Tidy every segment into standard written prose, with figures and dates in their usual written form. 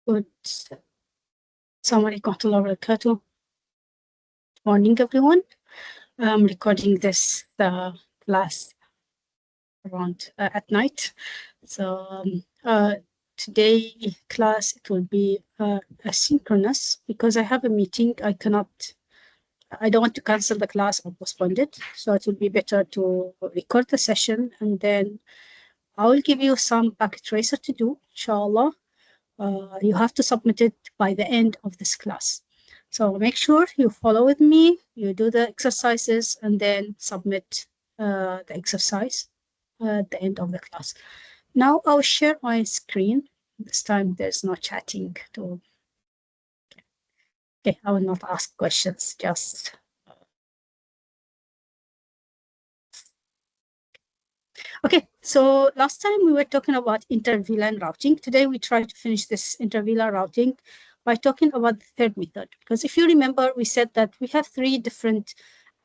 Good. Assalamu alaikum warahmatullahi wabarakatuh. Morning, everyone. I'm recording this class around at night. So today class, it will be asynchronous because I have a meeting. I don't want to cancel the class or postpone it. So it will be better to record the session, and then I will give you some packet tracer to do, inshallah. You have to submit it by the end of this class. So make sure you follow with me, you do the exercises, and then submit the exercise at the end of the class. Now I'll share my screen. This time there's no chatting. Okay, I will not ask questions, just okay. So last time we were talking about inter-VLAN routing. Today we try to finish this inter-VLAN routing by talking about the third method. Because if you remember, we said that we have three different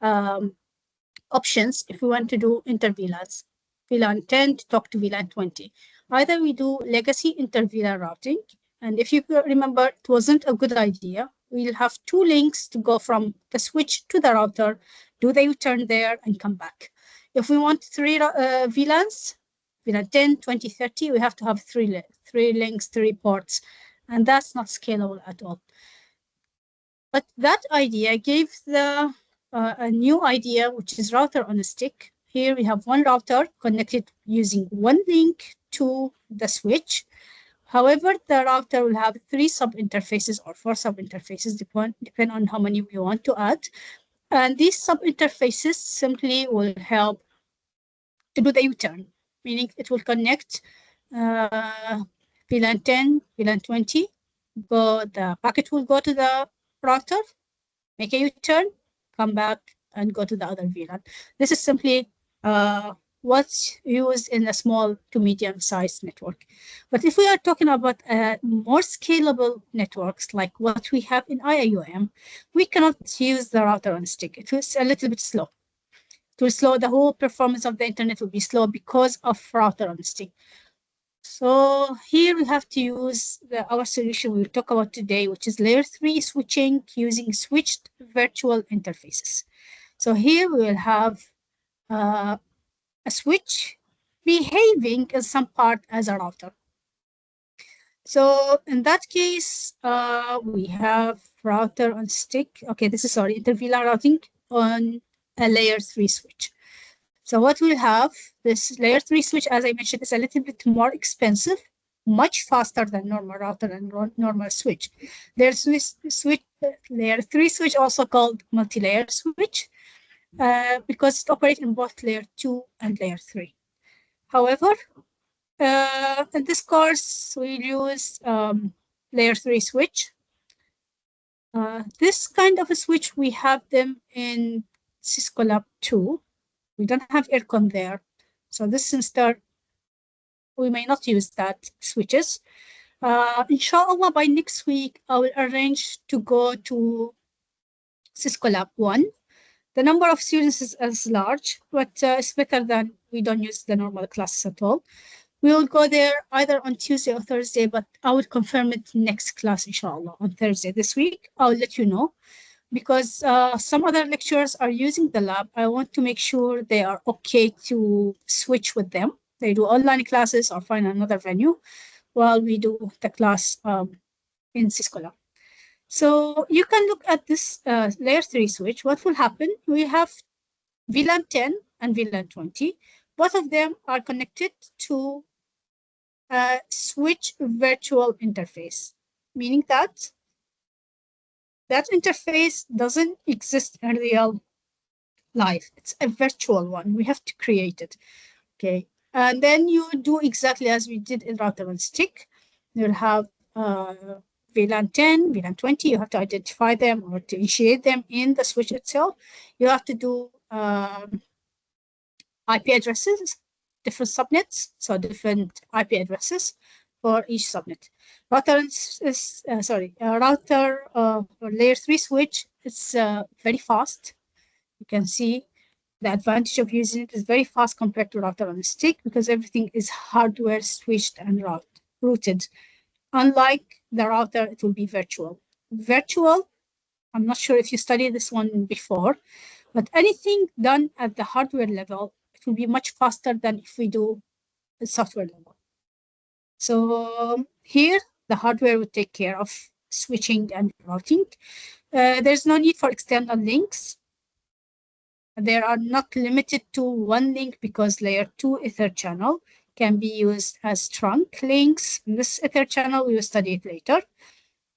options if we want to do inter-VLANs. VLAN 10 to talk to VLAN 20. Either we do legacy inter-VLAN routing, and if you remember, it wasn't a good idea. We'll have two links to go from the switch to the router, do the U-turn there, and come back. If we want three VLANs, VLAN 10, 20, 30, we have to have three links, three ports, and that's not scalable at all. But that idea gave a new idea, which is router on a stick. Here we have one router connected using one link to the switch. However, the router will have three sub-interfaces or four sub-interfaces, depending on how many we want to add. And these sub-interfaces simply will help to do the U-turn, meaning it will connect VLAN 10, VLAN 20. The packet will go to the router, make a U-turn, come back, and go to the other VLAN. This is simply what's used in a small to medium-sized network. But if we are talking about more scalable networks, like what we have in IIOM, we cannot use the router on a stick. It is a little bit slow. It will slow, the whole performance of the internet will be slow because of router on a stick. So here we have to use our solution we'll talk about today, which is layer 3 switching using switched virtual interfaces. So here we will have a switch behaving in some part as a router. So in that case, we have router on stick. Okay, this is inter-VLAN routing on a layer 3 switch. So what we'll have, this layer 3 switch, as I mentioned, is a little bit more expensive, much faster than normal router and normal switch. There's layer 3 switch, also called multi-layer switch, because it operates in both layer 2 and layer 3. However, in this course, we'll use layer 3 switch. This kind of a switch, we have them in Cisco Lab 2. We don't have ERCON there. So this semester, we may not use that switches. Inshallah, by next week, I will arrange to go to Cisco Lab 1. The number of students is large, but it's better than we don't use the normal classes at all. We will go there either on Tuesday or Thursday, but I will confirm it next class, inshallah, on Thursday this week. I'll let you know, because some other lecturers are using the lab. I want to make sure they are okay to switch with them. They do online classes or find another venue while we do the class in Cisco Lab. So you can look at this layer 3 switch. What will happen? We have VLAN 10 and VLAN 20. Both of them are connected to a switch virtual interface, meaning that interface doesn't exist in real life. It's a virtual one. We have to create it. Okay. And then you do exactly as we did in router on stick. You'll have VLAN 10, VLAN 20. You have to identify them or to initiate them in the switch itself. You have to do IP addresses, different subnets, so different IP addresses for each subnet. Router or layer 3 switch is very fast. You can see the advantage of using it is very fast compared to router on a stick, because everything is hardware switched and routed. Unlike the router, it will be virtual. Virtual, I'm not sure if you studied this one before, but anything done at the hardware level, it will be much faster than if we do the software level. So here, the hardware will take care of switching and routing. There's no need for external links. They are not limited to one link because layer 2 Ether channel can be used as trunk links. In this Ether channel, we will study it later.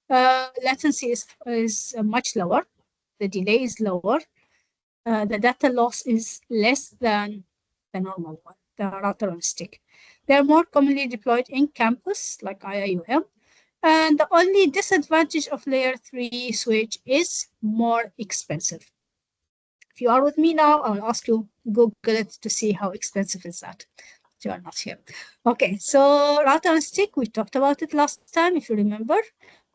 Latency is much lower. The delay is lower. The data loss is less than the normal one, the router on stick. They are more commonly deployed in campus, like IIUM. And the only disadvantage of layer 3 switch is more expensive. If you are with me now, I'll ask you Google it to see how expensive is that. You are not here. Okay, so router on stick, we talked about it last time, if you remember.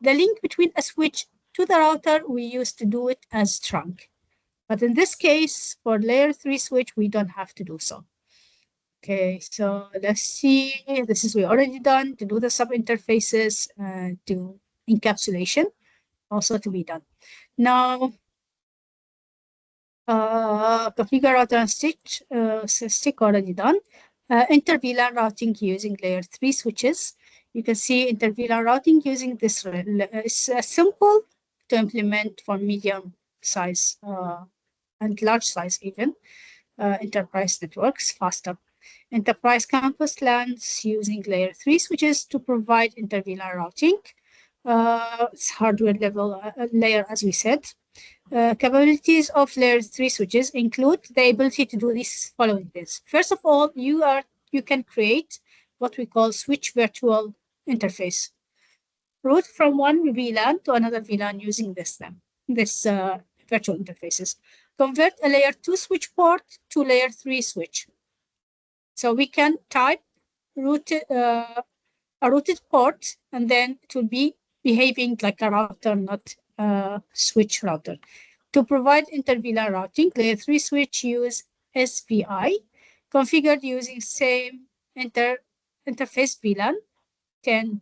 The link between a switch to the router, we used to do it as trunk. But in this case, for layer 3 switch, we don't have to do so. Okay, so let's see. This is we already done to do the sub interfaces, to encapsulation, also to be done. Now, configure router and stick already done. Inter-VLAN routing using layer 3 switches. You can see inter-VLAN routing using this. It's simple to implement for medium size and large size even. Enterprise networks faster. Enterprise campus LANs using layer 3 switches to provide inter-VLAN routing. It's hardware level layer, as we said. Capabilities of layer 3 switches include the ability to do these following things. First of all, you can create what we call switch virtual interface. Route from one VLAN to another VLAN using this virtual interfaces. Convert a layer 2 switch port to layer 3 switch. So we can type a routed port, and then it will be behaving like a router, not a switch router. To provide inter-VLAN routing, layer 3 switch use SVI, configured using same interface VLAN 10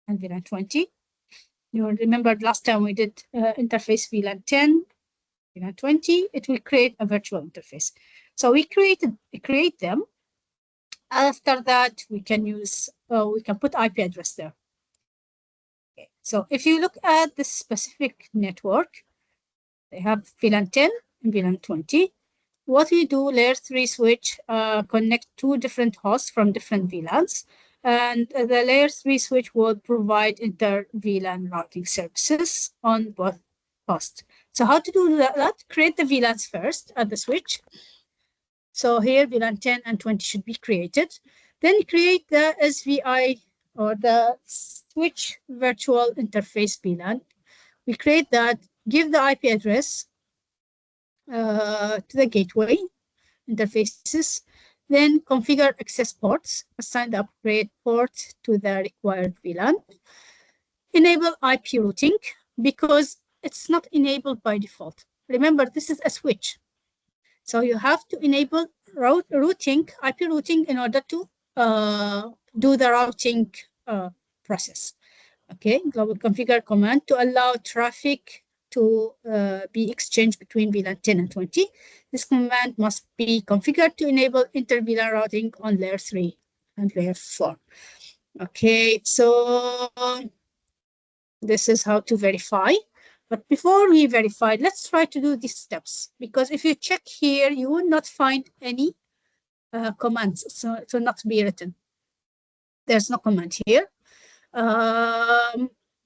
and VLAN 20. You remember last time we did interface VLAN 10, VLAN 20. It will create a virtual interface. So we create them. After that, we can put IP address there. Okay. So if you look at this specific network, they have VLAN 10 and VLAN 20. What we do, layer 3 switch, connect two different hosts from different VLANs, and the layer 3 switch will provide inter-VLAN routing services on both hosts. So how to do that? Create the VLANs first at the switch. So here VLAN 10 and 20 should be created. Then create the SVI or the switch virtual interface VLAN. We create that, give the IP address to the gateway interfaces, then configure access ports, assign the appropriate port to the required VLAN. Enable IP routing because it's not enabled by default. Remember, this is a switch. So you have to enable routing, IP routing, in order to do the routing process. Okay, global configure command to allow traffic to be exchanged between VLAN 10 and 20. This command must be configured to enable inter-VLAN routing on layer 3 and layer 4. Okay, so this is how to verify. But before we verify, let's try to do these steps, because if you check here, you will not find any commands, so it will not be written. There's no command here.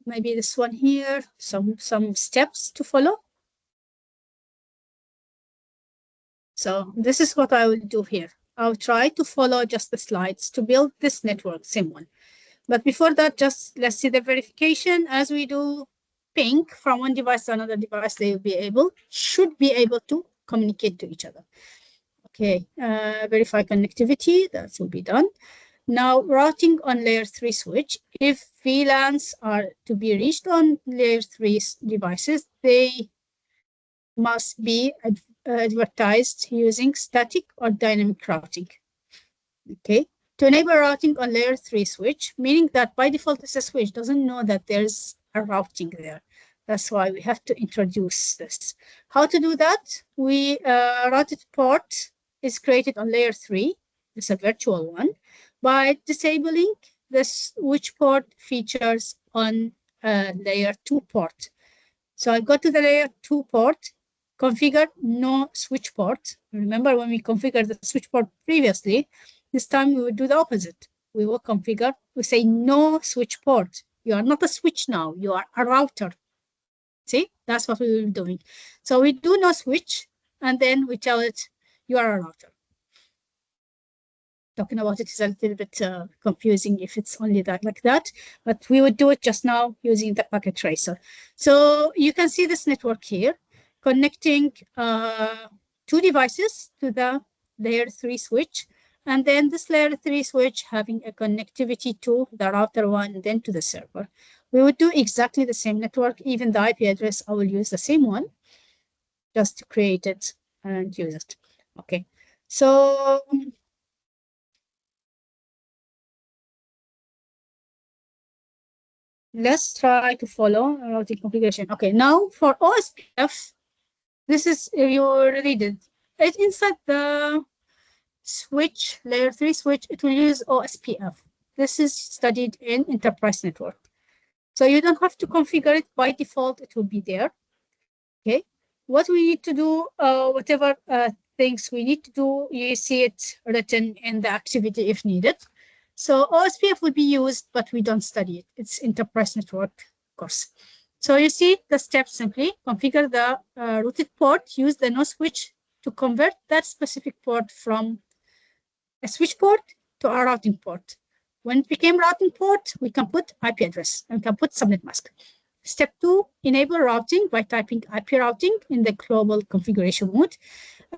Maybe this one here, some steps to follow. So this is what I will do here. I'll try to follow just the slides to build this network, same one. But before that, just let's see the verification. As we do ping from one device to another device, they should be able to communicate to each other. Okay, verify connectivity, that will be done. Now, routing on layer 3 switch. If VLANs are to be reached on layer 3 devices, they must be advertised using static or dynamic routing. Okay, to enable routing on layer 3 switch, meaning that by default this switch doesn't know that there's a routing there. That's why we have to introduce this. How to do that? We routed port is created on layer 3. It's a virtual one by disabling the switch port features on layer 2 port. So I go to the layer 2 port, configure no switch port. Remember when we configured the switch port previously, this time we will do the opposite. We will configure, we say no switch port. You are not a switch now, you are a router. See, that's what we will be doing. So we do no switch, and then we tell it you are a router. Talking about it is a little bit confusing if it's only that like that, but we would do it just now using the packet tracer. So you can see this network here connecting 2 devices to the layer 3 switch, and then this layer 3 switch having a connectivity to the router 1, then to the server. We would do exactly the same network. Even the IP address, I will use the same one just to create it and use it. Okay, so let's try to follow routing configuration. Okay, now for OSPF, this is, you already did it inside the switch, layer 3 switch, it will use OSPF. This is studied in enterprise network. So you don't have to configure it by default, it will be there. Okay, what we need to do, whatever things we need to do, you see it written in the activity if needed. So OSPF will be used, but we don't study it. It's enterprise network course. So you see the steps simply: configure the routed port, use the no switch to convert that specific port from a switch port to a routing port. When it became routing port, we can put IP address and can put subnet mask. Step 2, enable routing by typing IP routing in the global configuration mode,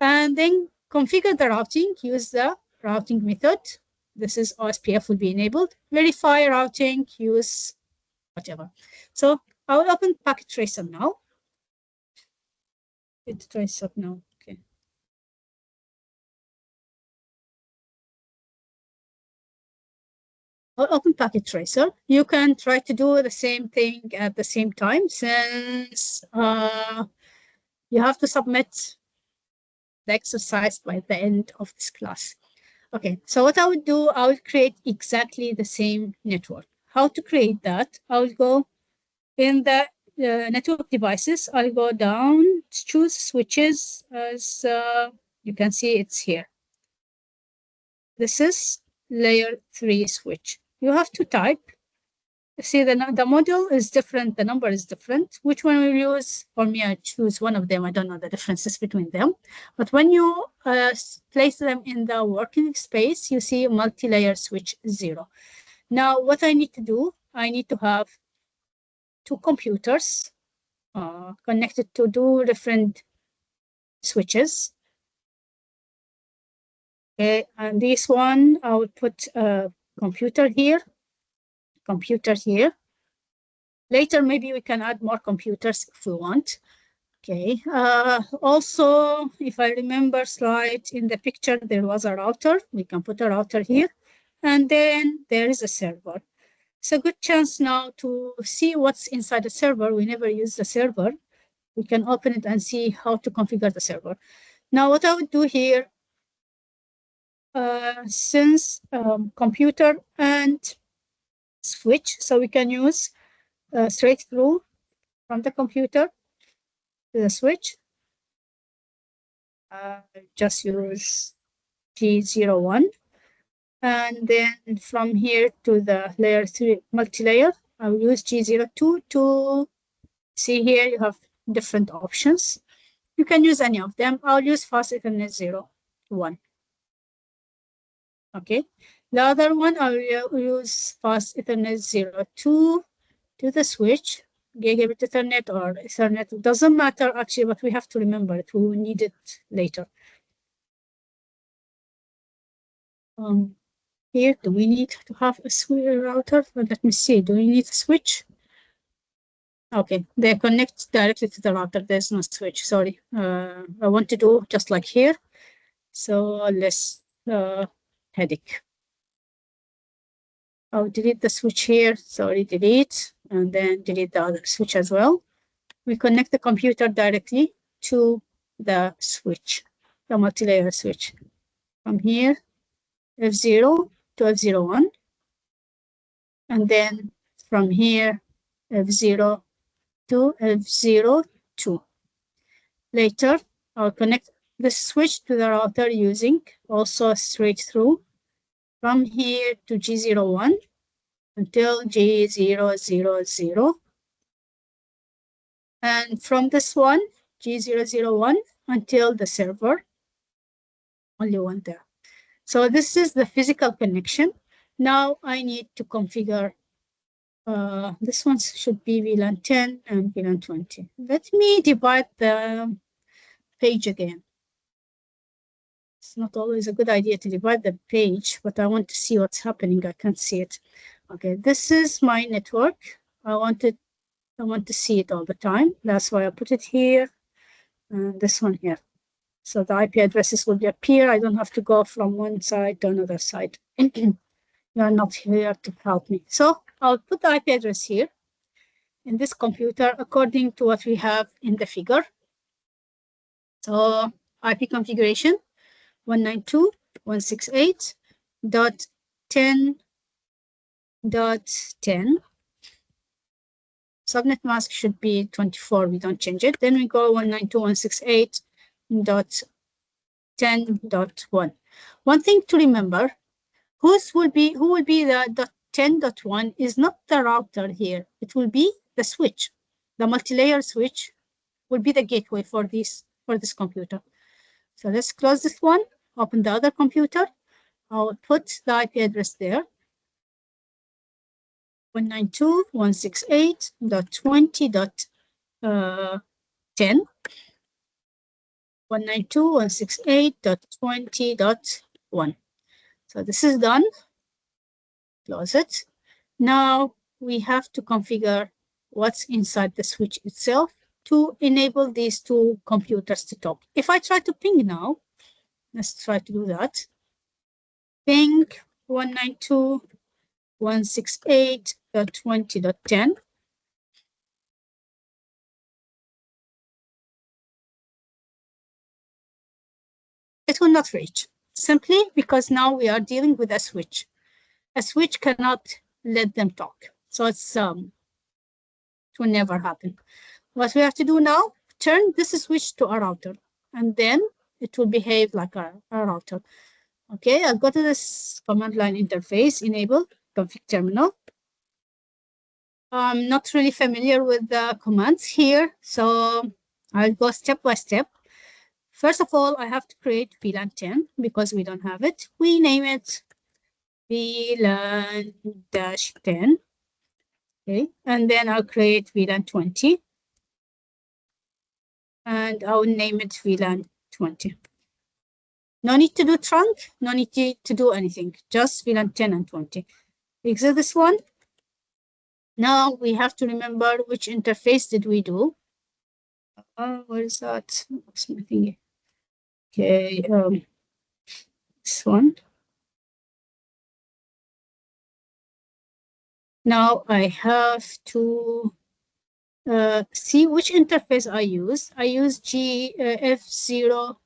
and then configure the routing, use the routing method. This is OSPF will be enabled. Verify routing, use whatever. So I will open packet tracer now. It tracer now. Okay. I'll open packet tracer. You can try to do the same thing at the same time, since you have to submit the exercise by the end of this class. Okay, so what I would do, I will create exactly the same network. How to create that? I will go in the network devices. I'll go down, choose switches as you can see it's here. This is layer 3 switch. You have to type. See, the module is different, the number is different. Which one will use? For me, I choose one of them. I don't know the differences between them. But when you place them in the working space, you see multi-layer switch 0. Now, what I need to do, I need to have 2 computers connected to 2 different switches. Okay, and this one, I will put a computer here. Later, maybe we can add more computers if we want. Okay. Also, if I remember slide in the picture, there was a router. We can put a router here. And then there is a server. It's a good chance now to see what's inside the server. We never use the server. We can open it and see how to configure the server. Now, what I would do here, since computer and switch, so we can use straight through from the computer to the switch. Just use G01. And then from here to the layer 3 multi-layer, I will use G02 to see here you have different options. You can use any of them. I'll use fast Ethernet 01. Okay. The other one, I will use fast Ethernet 02 to the switch, gigabit Ethernet or Ethernet. It doesn't matter actually, but we have to remember it. We will need it later. Here, do we need to have a router? Let me see. Do we need a switch? Okay, they connect directly to the router. There's no switch. Sorry. I want to do just like here. So less headache. I'll delete the switch here. Sorry, delete, and then delete the other switch as well. We connect the computer directly to the switch, the multi-layer switch. From here, F0 to F01. And then from here, F0 to F02. Later, I'll connect the switch to the router using also straight through from here to G01 until G000. And from this one, G001 until the server, only one there. So this is the physical connection. Now I need to configure, this one should be VLAN 10 and VLAN 20. Let me divide the page again. It's not always a good idea to divide the page, but I want to see what's happening. I can't see it. Okay, this is my network. I want to see it all the time. That's why I put it here and this one here. So the IP addresses will appear. I don't have to go from one side to another side. You are not here to help me. So I'll put the IP address here in this computer according to what we have in the figure. So IP configuration 192.168.10.10. Subnet mask should be 24. We don't change it. Then we go 192.168.10.1. One thing to remember, who will be the 10.1 is not the router here. It will be the switch. The multi-layer switch will be the gateway for this computer. So let's close this one, open the other computer. I'll put the IP address there. 192.168.20.10. 192.168.20.1. So this is done. Close it. Now we have to configure what's inside the switch itself to enable these two computers to talk. If I try to ping now, let's try to do that. Ping 192.168.20.10. It will not reach, simply because now we are dealing with a switch. A switch cannot let them talk. So it's it will never happen. What we have to do now, turn this switch to a router, and then it will behave like a router. Okay, I'll go to this command line interface, enable config terminal. I'm not really familiar with the commands here, so I'll go step by step. First of all, I have to create VLAN 10 because we don't have it. We name it VLAN-10. Okay, and then I'll create VLAN 20. And I'll name it VLAN 20. No need to do trunk, no need to do anything, just VLAN 10 and 20. Exit this one. Now we have to remember which interface did we do. Where is that? What's my thingy? Okay, this one. Now I have to see which interface I use. I use F0.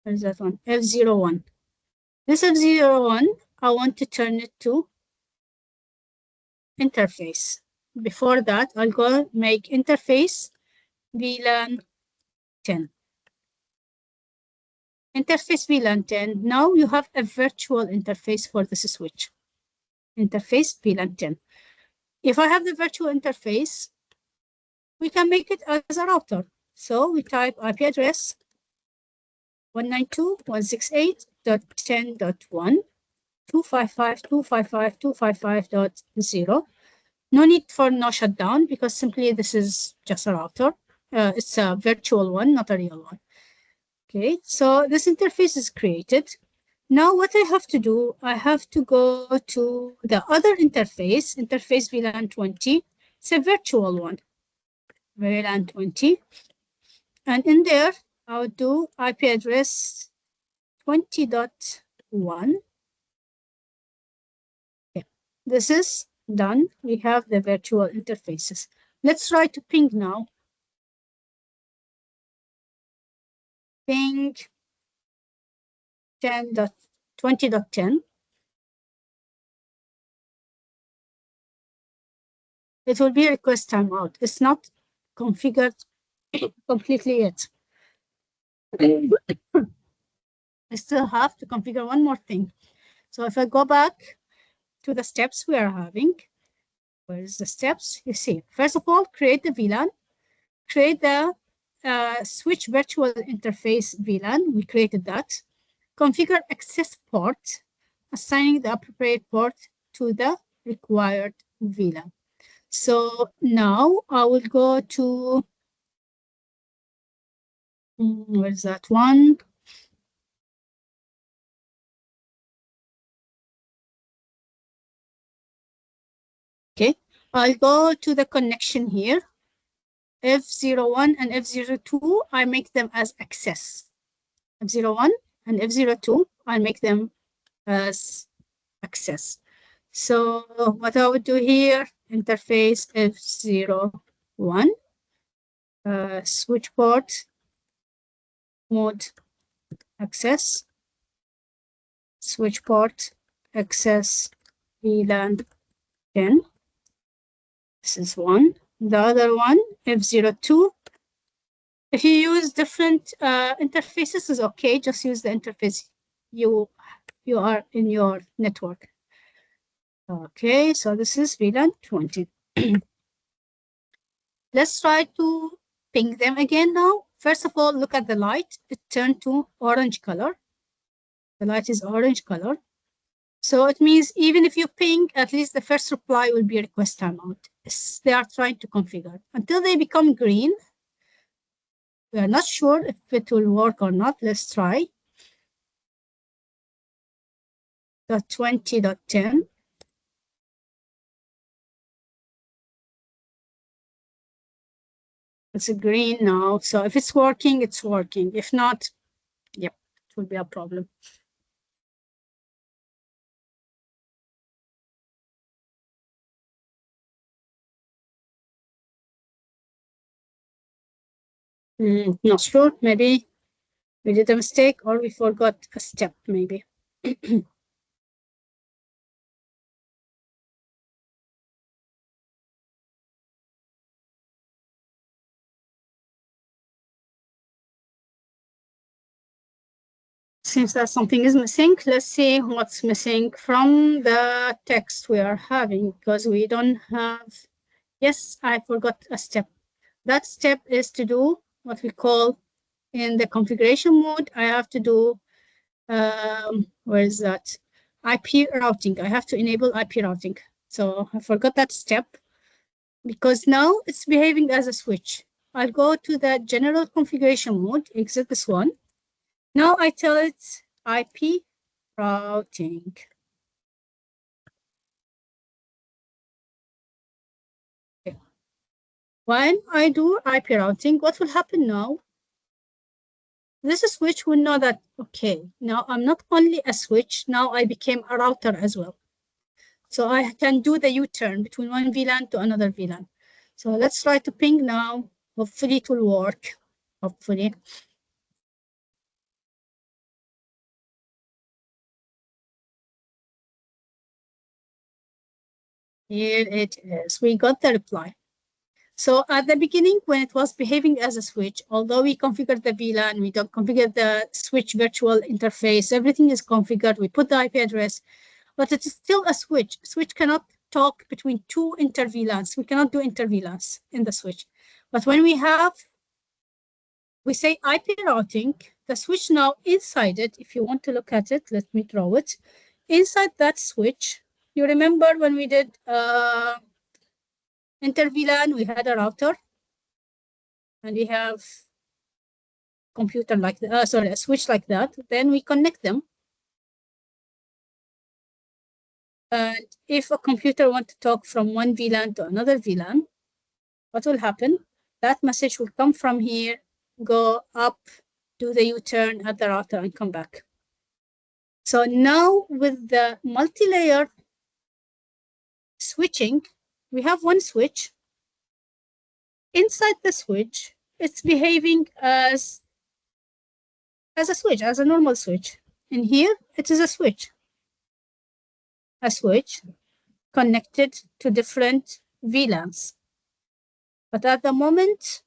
Where is that one? F01. This F01, I want to turn it to interface. Before that, I'll go make interface VLAN 10. Interface VLAN 10. Now you have a virtual interface for this switch. Interface VLAN 10. If I have the virtual interface, we can make it as a router. So we type IP address 192.168.10.1, 255.255.255.0. No need for no shutdown because simply this is just a router. It's a virtual one, not a real one. Okay, so this interface is created. Now what I have to do, I have to go to the other interface, interface VLAN 20. It's a virtual one, VLAN 20. And in there, I'll do IP address 20.1. Okay. This is done. We have the virtual interfaces. Let's try to ping now. Ping 10.20.10. It will be request timeout. It's not configured completely yet. I still have to configure one more thing. So if I go back to the steps we are having, where is the steps? You see, first of all, create the VLAN, create the switch virtual interface VLAN. We created that. Configure access port, assigning the appropriate port to the required VLAN. So now I will go to, where's that one? Okay, I'll go to the connection here. F01 and F02, I make them as access. F01 and F02, I'll make them as access. So what I would do here, interface F01, switch port, mode access, switch port, access, VLAN 10. This is one. The other one, F02. If you use different interfaces, is okay. Just use the interface you are in your network. Okay, so this is VLAN 20. Let's try to ping them again now. First of all, look at the light. It turned to orange color. The light is orange color. So it means even if you ping, at least the first reply will be request timeout. They are trying to configure. Until they become green, we are not sure if it will work or not. Let's try. .20.10. It's a green now. So if it's working, it's working. If not, yep, it will be a problem. Not sure. Maybe we did a mistake or we forgot a step, maybe. Seems that something is missing. Let's see what's missing from the text we are having, because we don't have, yes, I forgot a step. That step is to do what we call in the configuration mode. I have to do, where is that? IP routing. I have to enable IP routing. So I forgot that step because now it's behaving as a switch. I'll go to the general configuration mode, exit this one. Now I tell it IP routing. Okay. When I do IP routing, what will happen now? This switch will know that, okay, now I'm not only a switch, now I became a router as well. So I can do the U-turn between one VLAN to another VLAN. So let's try to ping now. Hopefully it will work. Hopefully. Here it is. We got the reply. So at the beginning, when it was behaving as a switch, although we configured the VLAN, we don't configure the switch virtual interface, everything is configured, we put the IP address, but it is still a switch. Switch cannot talk between two inter-VLANs. We cannot do inter-VLANs in the switch. But when we say IP routing, the switch now inside it, if you want to look at it, let me draw it. Inside that switch, you remember when we did inter-VLAN, we had a router, and we have computer like that, sorry, a switch like that. Then we connect them. And if a computer wants to talk from one VLAN to another VLAN, what will happen? That message will come from here, go up, do the U-turn at the router and come back. So now with the multi-layer switching, we have one switch. Inside the switch, it's behaving as a switch, as a normal switch. In here, it is a switch connected to different VLANs. But at the moment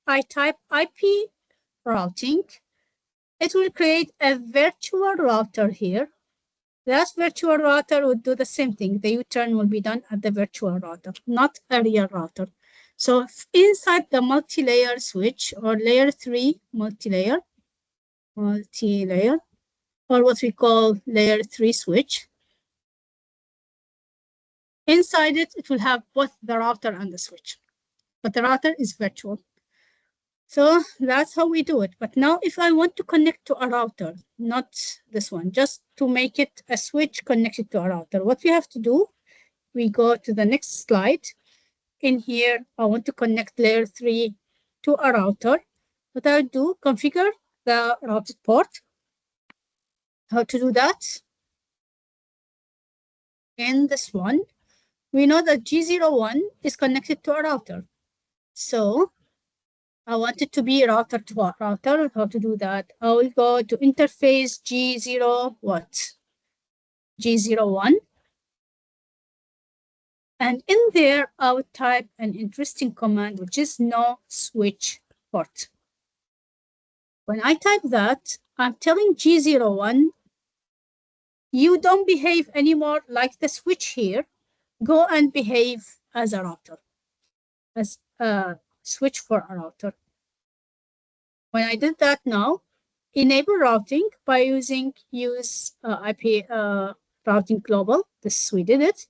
I type IP routing, it will create a virtual router here. That virtual router would do the same thing. The U-turn will be done at the virtual router, not a real router. So inside the multi-layer switch, or layer 3 multi-layer, or what we call layer 3 switch, inside it, it will have both the router and the switch, but the router is virtual. So that's how we do it. But now if I want to connect to a router, not this one, just to make it a switch connected to a router, what we have to do, we go to the next slide. In here, I want to connect layer 3 to a router. What I'll do, configure the routed port. How to do that? In this one, we know that G01 is connected to a router. So I want it to be router to a router. How to do that? I will go to interface G0 what? G01. And in there, I would type an interesting command, which is no switch port. When I type that, I'm telling G01, you don't behave anymore like the switch here. Go and behave as a router, as a switch for a router. When I did that now, enable routing by using use IP routing global. This we did it.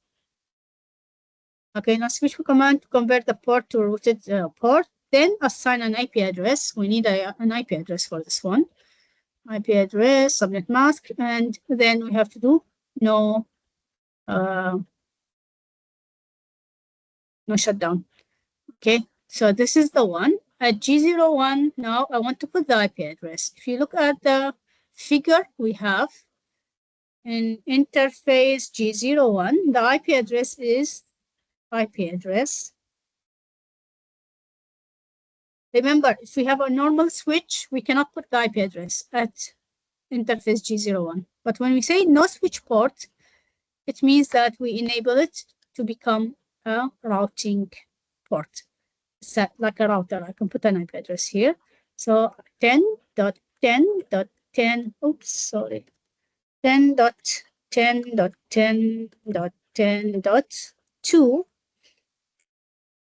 Okay, now switch command to convert the port to a routed port. Then assign an IP address. We need an IP address for this one. IP address, subnet mask, and then we have to do no shutdown. Okay, so this is the one. At G01, now I want to put the IP address. If you look at the figure we have in interface G01, the IP address is IP address. Remember, if we have a normal switch, we cannot put the IP address at interface G01. But when we say no switch port, it means that we enable it to become a routing port. Set like a router. I can put an IP address here. So 10.10.10, oops, sorry. 10.10.10.10.2,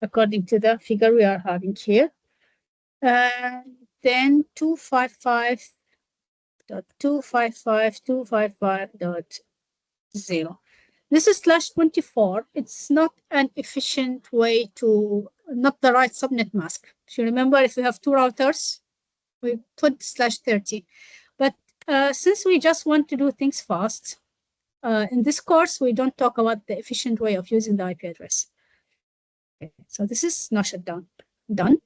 according to the figure we are having here. And then 255.255.255.0. This is /24. It's not an efficient way to, not the right subnet mask. If you remember, if you have two routers, we put /30. But since we just want to do things fast, in this course, we don't talk about the efficient way of using the IP address. Okay, so this is no shutdown. Done.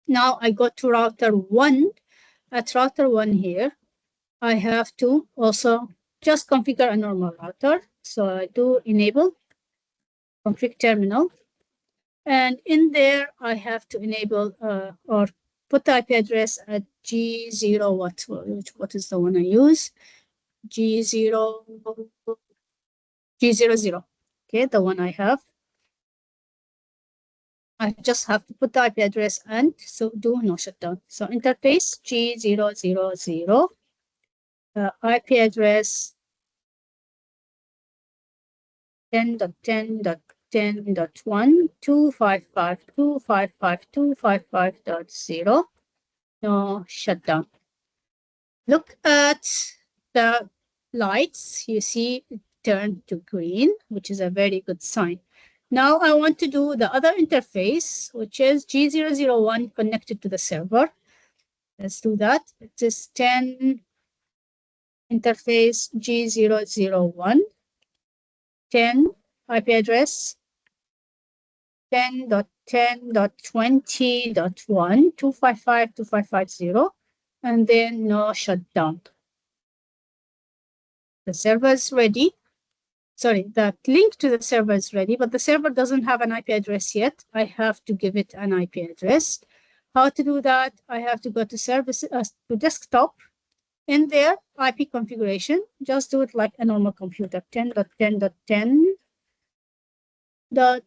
Now I go to router 1. At router 1 here, I have to also just configure a normal router. So I do enable config terminal. And in there, I have to enable or put the IP address at G0 what is the one I use? G00. Okay, the one I have. I just have to put the IP address and so do no shutdown. So interface G000, IP address 10.10.10.1 255.255.255.0. No shutdown. Look at the lights. You see it turned to green, which is a very good sign. Now I want to do the other interface, which is G001 connected to the server. Let's do that. It is 10 interface G001, 10 IP address 10.10.20.1 255.255.0, and then no shutdown. The server is ready. sorry, that link to the server is ready, but the server doesn't have an IP address yet. I have to give it an IP address. How to do that? I have to go to services, to desktop. In there, IP configuration, just do it like a normal computer, 10.10.10 dot,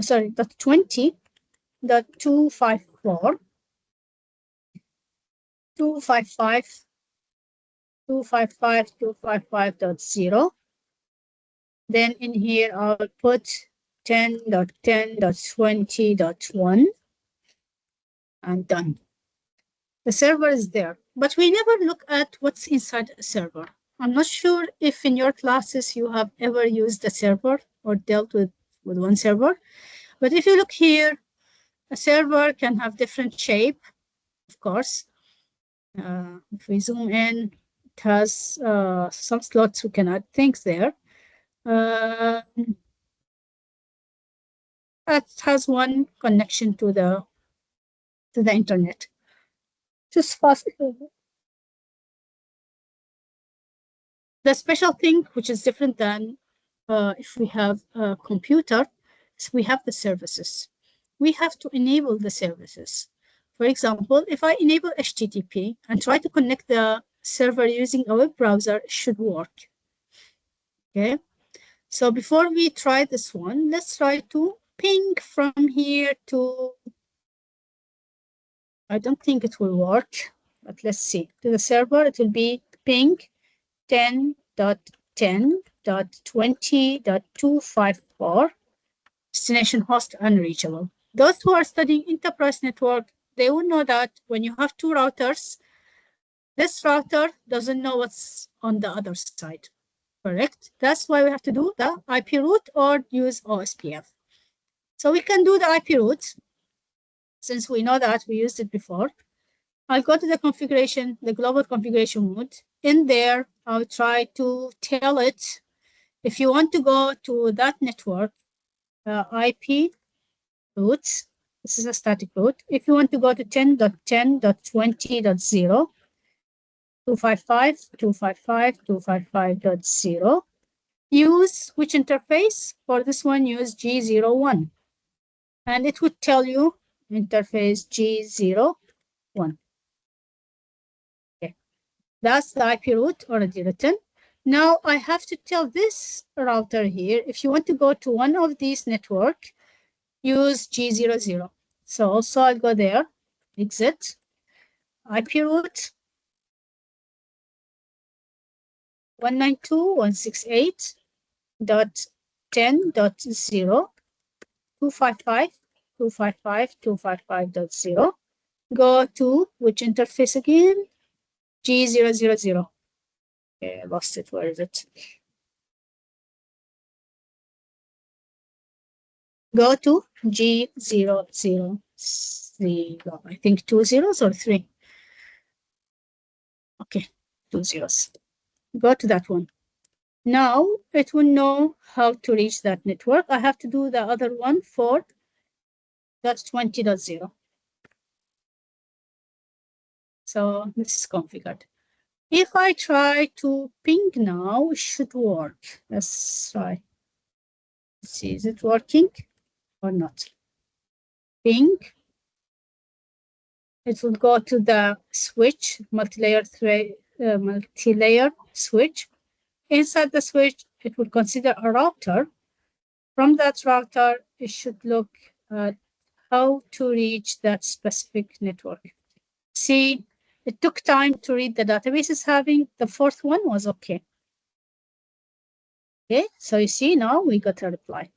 sorry, dot 20.254, 255, 255.0. Then in here, I'll put 10.10.20.1 and done. The server is there, but we never look at what's inside a server. I'm not sure if in your classes you have ever used a server or dealt with one server, but if you look here, a server can have different shape, of course. If we zoom in, it has some slots we can add things there. It has one connection to the internet. Just fast. The special thing, which is different than if we have a computer, is we have the services. We have to enable the services. For example, if I enable HTTP and try to connect the server using a web browser, it should work. Okay. So before we try this one, let's try to ping from here to, I don't think it will work, but let's see. To the server, it will be ping 10.10.20.254, destination host unreachable. Those who are studying enterprise network, they will know that when you have two routers, this router doesn't know what's on the other side, correct? That's why we have to do the IP route or use OSPF. So we can do the IP route, since we know that we used it before. I'll go to the configuration, the global configuration mode. In there, I'll try to tell it, if you want to go to that network, IP routes, this is a static route. If you want to go to 10.10.20.0, 255.255.255.0, use which interface? For this one, use G01. And it would tell you interface G01. Okay, that's the IP route already written. Now I have to tell this router here, if you want to go to one of these networks, use G00. So also I'll go there, exit, IP route 192.168.10.0, 255.255.255.0. Go to which interface again? G000. Okay, I lost it. Where is it? Go to G000. I think 2 zeros or 3. Okay, 2 zeros. Go to that one. Now it will know how to reach that network. I have to do the other one for that's 20.0. So this is configured. If I try to ping now, it should work. Let's try. Let's see, is it working or not? Ping. It will go to the switch, multi-layer switch. Inside the switch, it will consider a router. From that router, it should look at how to reach that specific network. See, it took time to read the database is having. The fourth one was okay. Okay, so you see now we got a reply.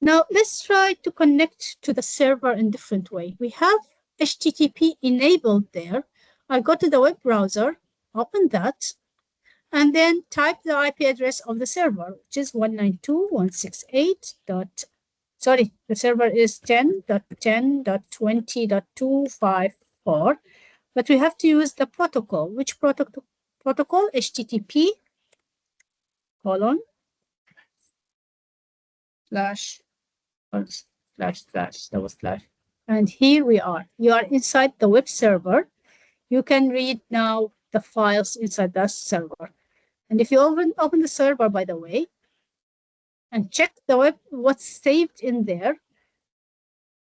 Now let's try to connect to the server in a different way. We have HTTP enabled there. I go to the web browser, open that, and then type the IP address of the server, which is 192.168. Sorry, the server is 10.10.20.254, but we have to use the protocol. Which protocol? HTTP colon slash double slash. And here we are. You are inside the web server. You can read now the files inside that server. And if you open the server, by the way, and check the web, what's saved in there,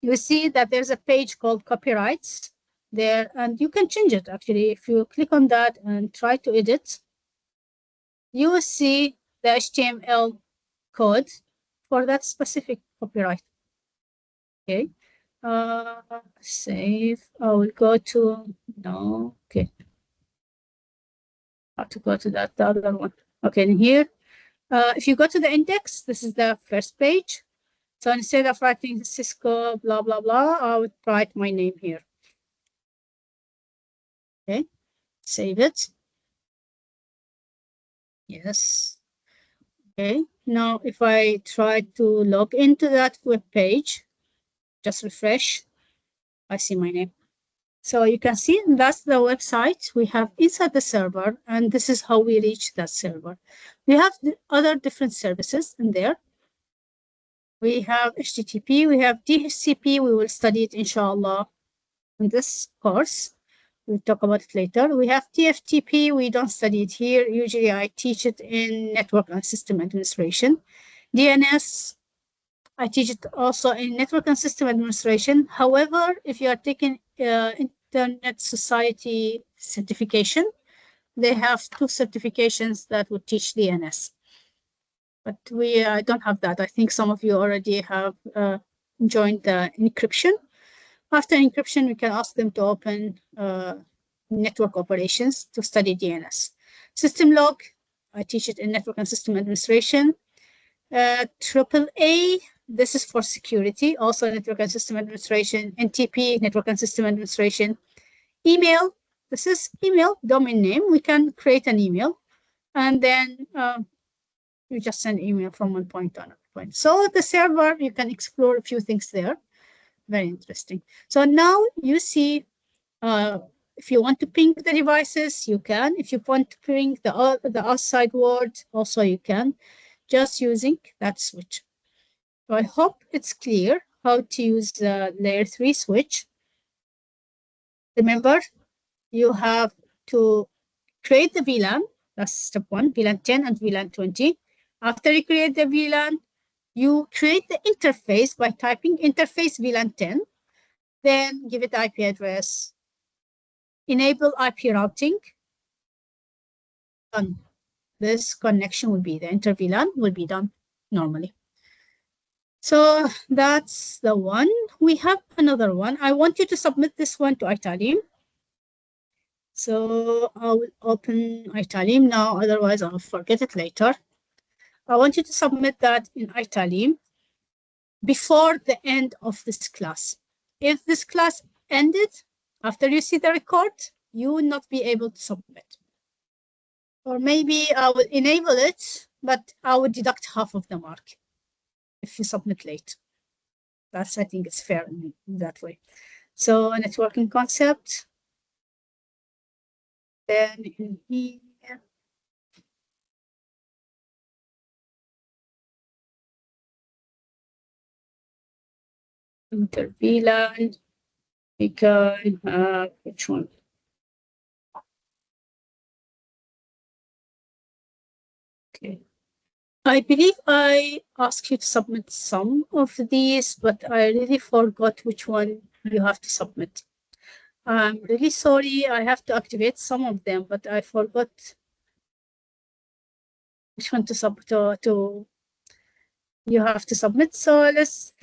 you see that there's a page called copyrights there, and you can change it actually. If you click on that and try to edit, you will see the HTML code for that specific copyright. Okay, save. I will go to, no, okay. How to go to the other one. Okay, and here, if you go to the index, this is the first page. So instead of writing Cisco, blah, blah, blah, I would write my name here. Okay, save it. Yes. Okay, now if I try to log into that web page, just refresh, I see my name. So you can see that's the website we have inside the server, and this is how we reach that server. We have other different services in there. We have HTTP, we have DHCP, we will study it inshallah in this course. We'll talk about it later. We have TFTP, we don't study it here. Usually I teach it in network and system administration. DNS, I teach it also in network and system administration. However, if you are taking Internet Society certification, they have 2 certifications that would teach DNS. But we don't have that. I think some of you already have joined the encryption. After encryption, we can ask them to open network operations to study DNS. System log, I teach it in network and system administration. AAA, this is for security, also network and system administration. NTP, network and system administration. Email, this is email, domain name. We can create an email, and then you just send email from one point to another point. So the server, you can explore a few things there. Very interesting. So now you see, if you want to ping the devices, you can. If you want to ping the outside world, also you can, just using that switch. So I hope it's clear how to use the layer 3 switch. Remember, you have to create the VLAN. That's step 1, VLAN 10 and VLAN 20. After you create the VLAN, you create the interface by typing interface VLAN 10. Then give it IP address, enable IP routing, done. This connection will be, the inter VLAN will be done normally. So that's the one. We have another one. I want you to submit this one to Italim. So I will open Italim now, otherwise I'll forget it later. I want you to submit that in Italim before the end of this class. If this class ended after you see the record, you will not be able to submit. Or maybe I will enable it, but I will deduct half of the mark if you submit late. That's, I think it's fair in that way. So networking concept. Then in here, inter VLAN, we can have, which one? Okay. I believe I asked you to submit some of these, but I really forgot which one you have to submit. I'm really sorry. I have to activate some of them, but I forgot which one to you have to submit. So let's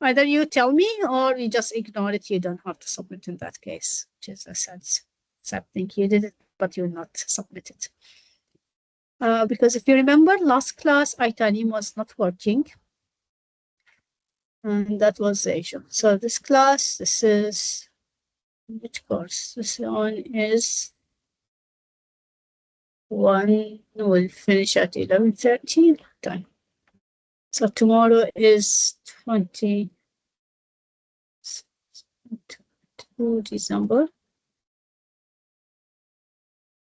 either you tell me or you just ignore it. You don't have to submit in that case, which is a sense. I think you did it, but you not submit it. Because if you remember last class, Italim was not working. And that was the issue. So this class, this is, which course? This one is 1, will finish at 11:30 time. So tomorrow is 22 December.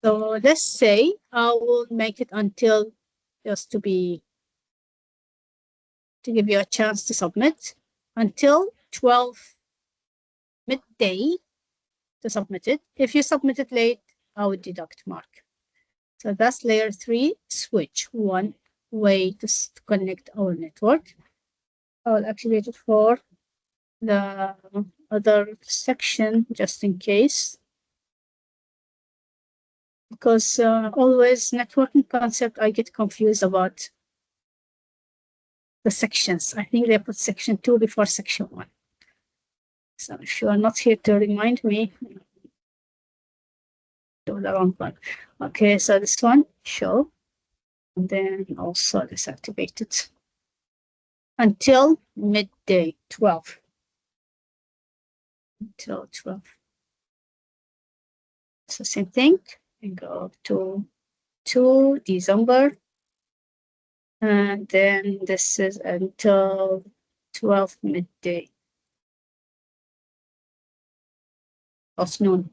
So let's say I will make it until, just to give you a chance to submit, until 12 midday to submit it. If you submit it late, I would deduct mark. So that's layer 3 switch 1 way to connect our network. I'll activate it for the other section just in case, because always networking concept I get confused about the sections. I think they put section 2 before section 1. So if you are not here to remind me, do the wrong one. Okay, so this one, show, and then also disactivate it until midday 12. Until 12. So same thing, and go to 2 December, and then this is until 12 midday. Afternoon.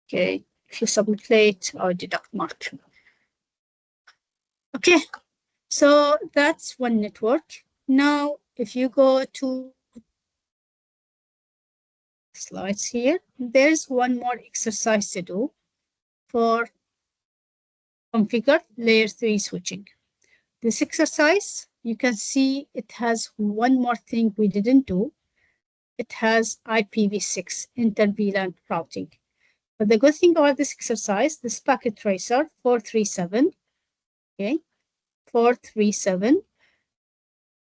Okay, if you submit late, I'll deduct mark. Okay, so that's one network. Now, if you go to slides here, there's one more exercise to do for configure layer 3 switching. This exercise, you can see it has one more thing we didn't do. It has IPv6 inter-VLAN routing. But the good thing about this exercise, this packet tracer 437, okay, 437.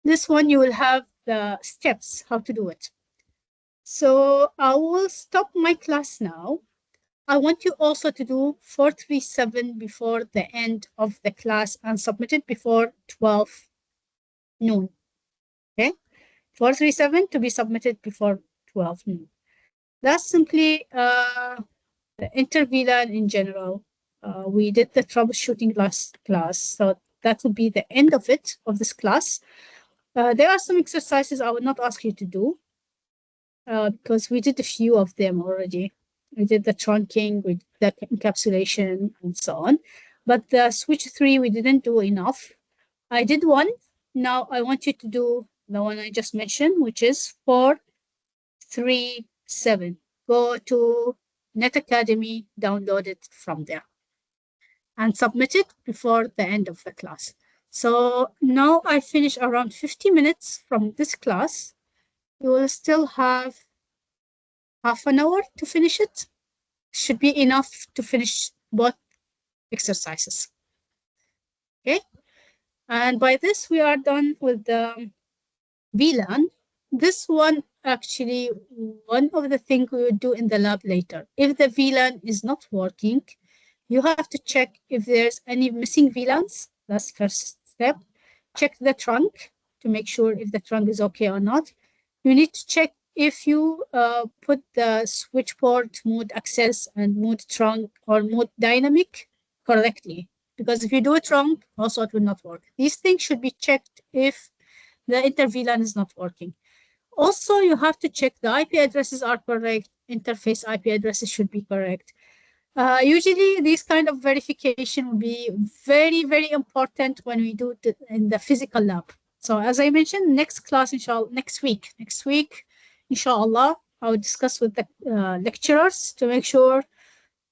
This one you will have the steps how to do it. So I will stop my class now. I want you also to do 437 before the end of the class and submit it before 12 noon. Okay, 437 to be submitted before 12 noon. That's simply the inter-VLAN in general. We did the troubleshooting last class, so that will be the end of it, of this class. There are some exercises I would not ask you to do because we did a few of them already. We did the trunking, we did the encapsulation, and so on. But the switch 3, we didn't do enough. I did one. Now I want you to do the one I just mentioned, which is 437. Go to Net Academy, download it from there, and submit it before the end of the class. So now I finish around 50 minutes from this class. You will still have half an hour to finish it. Should be enough to finish both exercises. Okay, and by this we are done with the VLAN. This one actually, one of the things we will do in the lab later. If the VLAN is not working, you have to check if there's any missing VLANs. That's first step. Check the trunk to make sure if the trunk is okay or not. You need to check if you put the switch port mode access and mode trunk or mode dynamic correctly. Because if you do it wrong, also it will not work. These things should be checked if the inter-VLAN is not working. Also, you have to check the IP addresses are correct. Interface IP addresses should be correct. Usually, this kind of verification will be very, very important when we do it in the physical lab. So as I mentioned, next class, inshallah, next week, inshallah, I will discuss with the lecturers to make sure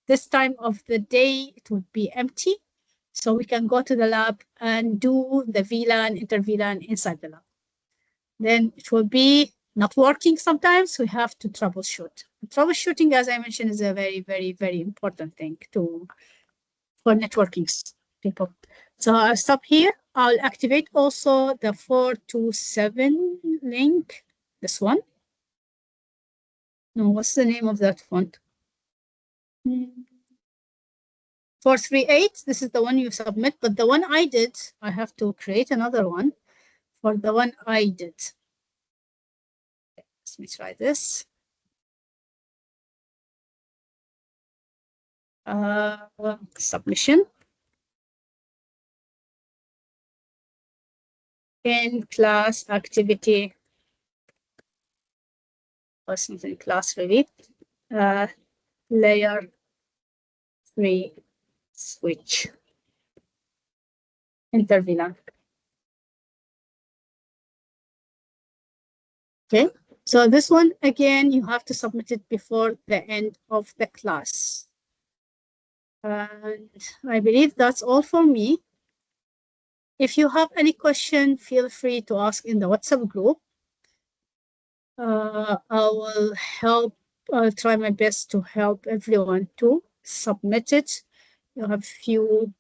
this time of the day it would be empty. So we can go to the lab and do the VLAN, inter-VLAN inside the lab. Then it will be not working sometimes, we have to troubleshoot. Troubleshooting, as I mentioned, is a very, very, very important thing for networking people. So I'll stop here. I'll activate also the 427 link, this one. No, what's the name of that font? 438, this is the one you submit, but the one I did, I have to create another one for the one I did. Let me try this. Submission. In class activity or something class really. Layer 3 switch inter-VLAN. Okay, so this one again, you have to submit it before the end of the class. And I believe that's all for me. If you have any question, feel free to ask in the WhatsApp group. I will help. I'll try my best to help everyone to submit it. You have few.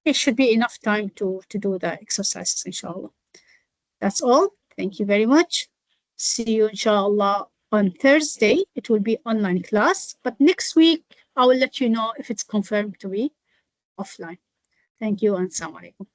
It should be enough time to do the exercises, inshallah. That's all. Thank you very much. See you, inshallah, on Thursday. It will be online class, but next week I will let you know if it's confirmed to be offline. Thank you and assalamu alaikum.